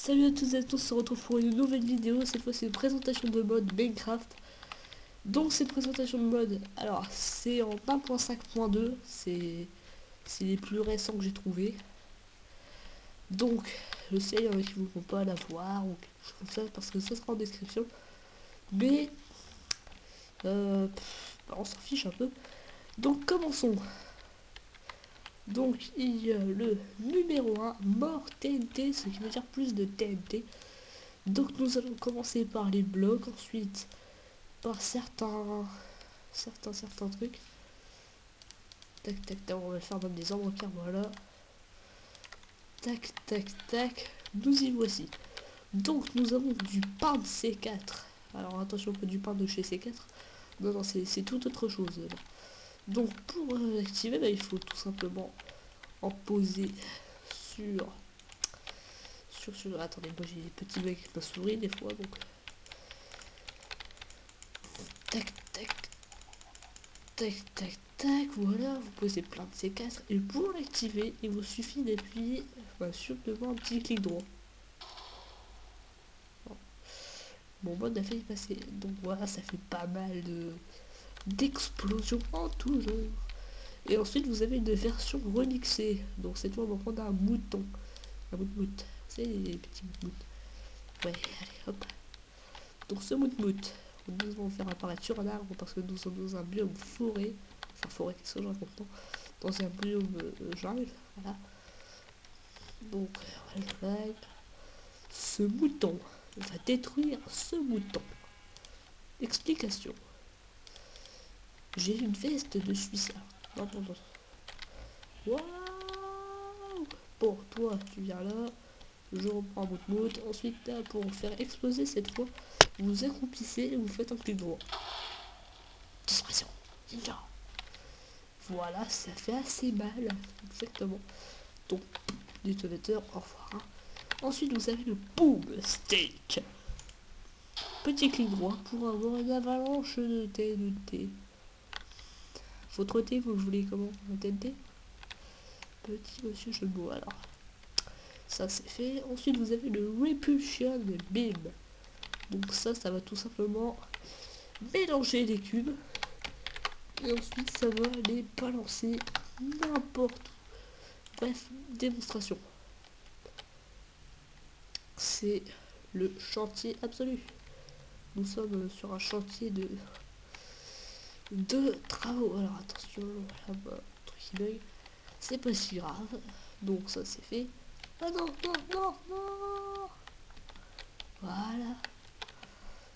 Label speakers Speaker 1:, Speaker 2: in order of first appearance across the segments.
Speaker 1: Salut à toutes et à tous, on se retrouve pour une nouvelle vidéo. Cette fois c'est une présentation de mode Minecraft. Donc cette présentation de mode, alors c'est en 1.5.2, c'est les plus récents que j'ai trouvé. Donc je sais, il y en a qui ne vont pas la voir ou quelque chose comme ça parce que ça sera en description. Mais on s'en fiche un peu. Donc commençons. Donc il y a le numéro 1, mort TNT, ce qui veut dire plus de TNT. Donc nous allons commencer par les blocs, ensuite par certains trucs. Tac tac tac, on va faire même des arbres pierre, voilà. Tac tac tac, nous y voici. Donc nous avons du pain de C4. Alors attention, pas du pain de chez C4. Non non, c'est tout autre chose là. Donc pour l'activer, il faut tout simplement en poser sur. Attendez, moi j'ai des petits bugs avec ma souris des fois, donc tac tac tac tac tac, voilà, vous posez plein de C4 et pour l'activer, il vous suffit d'appuyer sur devant un petit clic droit. Mon mode a failli passer, donc voilà, ça fait pas mal d'explosions en tout genre. Et ensuite vous avez une version remixée, donc cette fois on va prendre un mouton, vous savez les petits moutons. Ouais, allez hop. Donc ce mouton, nous allons faire apparaître sur un arbre parce que nous sommes dans un biome forêt, enfin forêt, qu'est-ce que je raconte, dans un biome jungle, voilà. Donc je like. Ce mouton va détruire ce mouton. Explication. J'ai une veste de suicide. Non, non, non. Waouh. Bon, toi, tu viens là. Je reprends votre moute. Ensuite, là, pour faire exploser cette fois, vous accroupissez et vous faites un clic droit. Discrétion. Ninja. Voilà, ça fait assez mal. Exactement. Donc, détonateur, au revoir. Hein. Ensuite, vous avez le boom steak. Petit clic droit pour avoir une avalanche de TNT. Votre thé, vous le voulez comment? Un TNT? Petit monsieur Chebot, alors. Ça c'est fait. Ensuite vous avez le Repulsion Beam. Donc ça va tout simplement mélanger les cubes. Et ensuite ça va les balancer n'importe où. Bref, démonstration. C'est le chantier absolu. Nous sommes sur un chantier de travaux. Alors attention, là-bas, truc qui bug. C'est pas si grave. Donc ça c'est fait. Ah non, non, non, non. Voilà.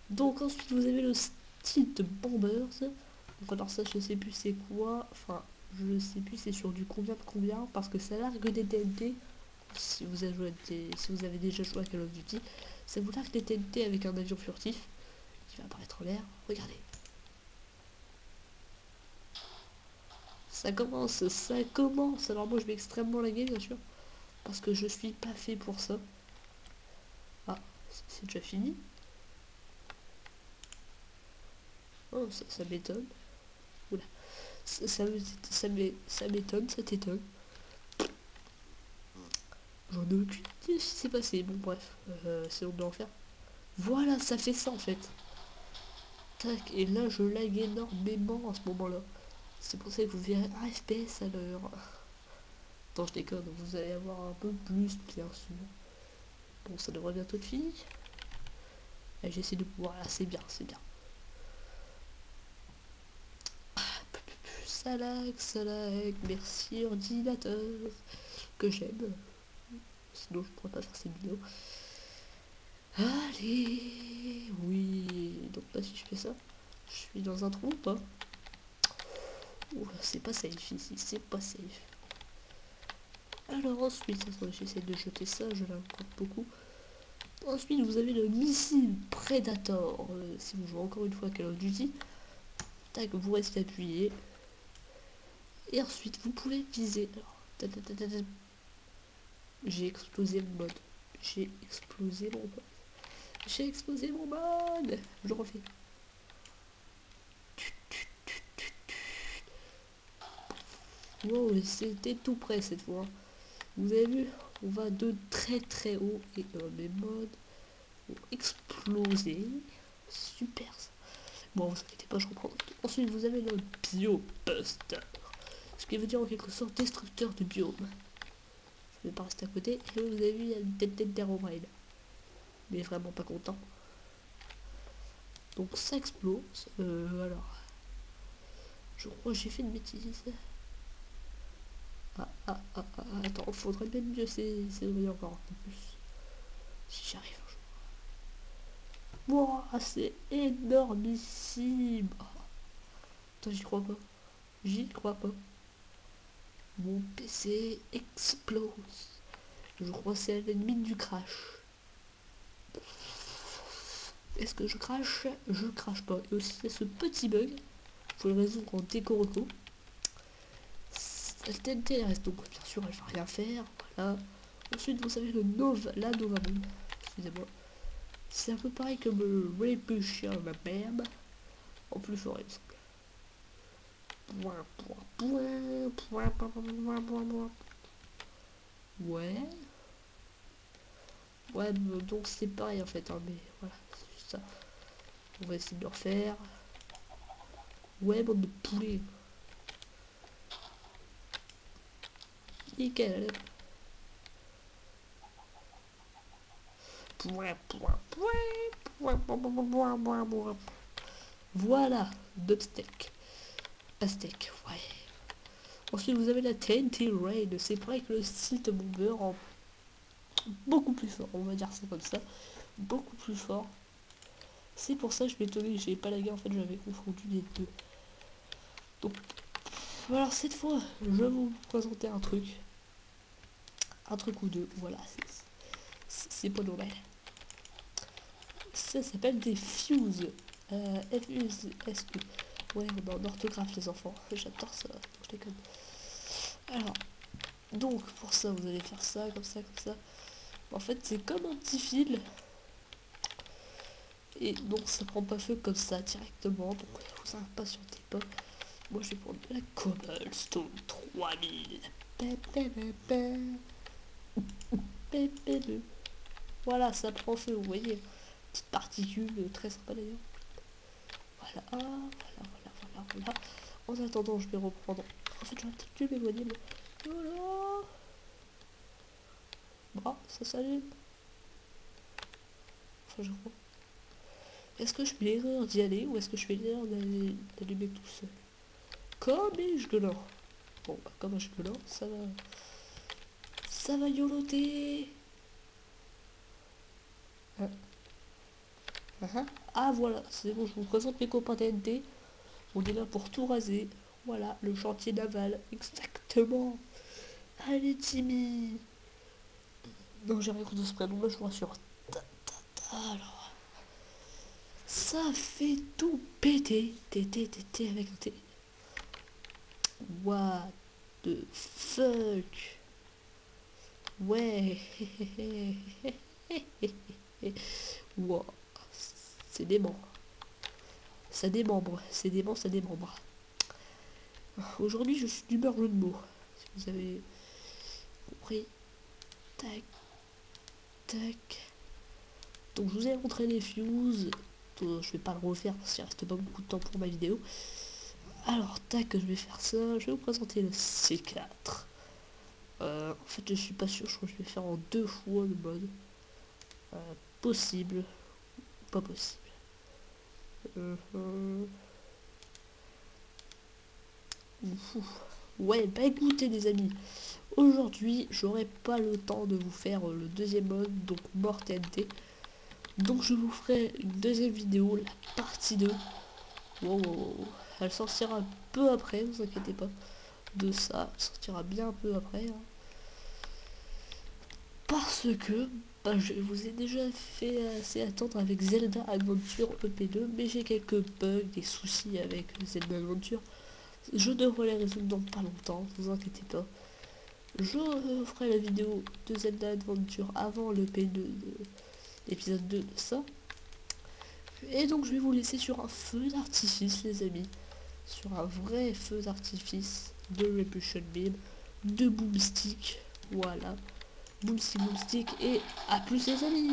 Speaker 1: Donc ensuite vous avez le style de Bombers. Donc alors ça je sais plus c'est quoi. Enfin je sais plus c'est sur du combien de combien. Parce que ça largue des TNT. Si vous avez déjà joué à Call of Duty, ça vous largue des TNT avec un avion furtif qui va apparaître en l'air. Regardez. Ça commence, ça commence. Alors moi je vais extrêmement laguer bien sûr. Parce que je suis pas fait pour ça. Ah, c'est déjà fini. Oh, ça m'étonne. Oula. Ça m'étonne, ça t'étonne. J'en ai aucune idée ce qui s'est passé. Bon, bref, c'est on doit en faire. Voilà, ça fait ça en fait. Tac, et là je lag énormément à ce moment-là. C'est pour ça que vous verrez un FPS à l'heure. Attends, je déconne, vous allez avoir un peu plus, bien sûr. Bon, ça devrait bientôt être fini. Et j'essaie de. Voilà, c'est bien, c'est bien. Ça lag, merci ordinateur. Que j'aime. Sinon, je pourrais pas faire cette vidéo. Allez, oui. Donc là, si je fais ça, je suis dans un trou ou pas? Ouh, c'est pas safe ici, c'est pas safe. Alors ensuite, attendez, j'essaie de jeter ça, je l'incompte beaucoup. Ensuite, vous avez le missile Predator. Si vous jouez encore une fois à Call of Duty, tac, vous restez appuyé. Et ensuite, vous pouvez viser. Alors, j'ai explosé mon mode. J'ai explosé mon mode. J'ai explosé mon mode. Je le refais. Wow, c'était tout près cette fois. Vous avez vu? On va de très très haut et mes modes vont exploser. Super ça. Bon, vous inquiétez pas, je reprends. Ensuite, vous avez le Biobuster. Ce qui veut dire en quelque sorte destructeur de biome. Je vais pas rester à côté. Et vous avez vu, il y a une tête d'Herobrine. Mais vraiment pas content. Donc ça explose. Alors. Je crois que j'ai fait une bêtise. Attends, faudrait même mieux s'éloigner encore un peu plus. Si j'arrive un jour. Wouah, c'est énormissime. Oh. Attends, j'y crois pas. J'y crois pas. Mon PC explose. Je crois que c'est l'ennemi du crash. Est-ce que je crache? Je crache pas. Et aussi, il y a ce petit bug. Faut le résoudre en déco-reco. La TNT reste donc, bien sûr, elle va rien faire. Voilà. Ensuite, vous savez, la Nova Bomb. Excusez-moi. C'est un peu pareil comme le Repulsion même. En plus fort, il me semble. Ouais. Ouais, donc c'est pareil en fait, hein, mais voilà, c'est juste ça. On va essayer de le refaire. Ouais, bande de poulets. Nickel, allez. Voilà, dubstep. Pastèque, ouais. Ensuite, vous avez la TNT Raid. C'est pareil que le Silt Bomber en beaucoup plus fort, on va dire ça comme ça. Beaucoup plus fort. C'est pour ça que je m'étonnais que j'avais pas la guerre, en fait j'avais confondu les deux. Donc, alors cette fois, je vais vous présenter un truc. Un truc ou deux, voilà, c'est pas normal. Ça s'appelle des Fuse. F-U-S-E. Ouais, on est en orthographe les enfants, j'adore ça, je déconne. Alors, donc pour ça, vous allez faire ça, comme ça, comme ça. En fait, c'est comme un petit fil. Et donc ça prend pas feu comme ça directement, donc vous impatientez pas. Moi je vais prendre de la cobblestone 3000. Voilà, ça prend feu, vous voyez. Petite particule très sympa d'ailleurs. Voilà, voilà. En attendant, je vais reprendre. En fait, j'aurais peut-être dû m'éloigner, mais voilà. Bah, ça s'allume. Enfin, je crois. Est-ce que je fais l'erreur d'y aller ou est-ce que je fais l'erreur d'allumer tout seul? Comme un gueulant. Bon, bah, comme un gueulant, ça va. Ça va yoloter. Ah voilà, c'est bon, je vous présente mes copains TNT. On est là pour tout raser. Voilà, le chantier naval. Exactement. Allez, Timmy. Non, j'ai rien contre ce prénom-là, je vous rassure. Alors, ça fait tout péter. Tété avec un T. What the fuck? Ouais. Wow. C'est dément. Ça démembre. C'est dément, ça démembre. Aujourd'hui, je suis d'humeur jeu de mots. Si vous avez compris. Tac. Tac. Donc, je vous ai montré les fuses. Je vais pas le refaire parce qu'il reste pas beaucoup de temps pour ma vidéo. Alors, tac, je vais faire ça. Je vais vous présenter le C4. En fait, je suis pas sûr. Je crois que je vais faire en 2 fois le mode. Possible. Pas possible. Ouais, bah écoutez les amis, aujourd'hui j'aurai pas le temps de vous faire le deuxième mode, donc mort TNT. Donc je vous ferai une deuxième vidéo, la partie 2. Wow. Elle sortira peu après, vous inquiétez pas de ça, elle sortira bien un peu après. Hein. Parce que bah, je vous ai déjà fait assez attendre avec Zelda Adventure EP2, mais j'ai quelques bugs, des soucis avec Zelda Adventure. Je devrais les résoudre dans pas longtemps, vous inquiétez pas. Je ferai la vidéo de Zelda Adventure avant le P2 de l'épisode 2 de ça. Et donc je vais vous laisser sur un feu d'artifice les amis. Sur un vrai feu d'artifice de Repulsion Beam, de Boomstick. Voilà. boomstick, et à plus les amis.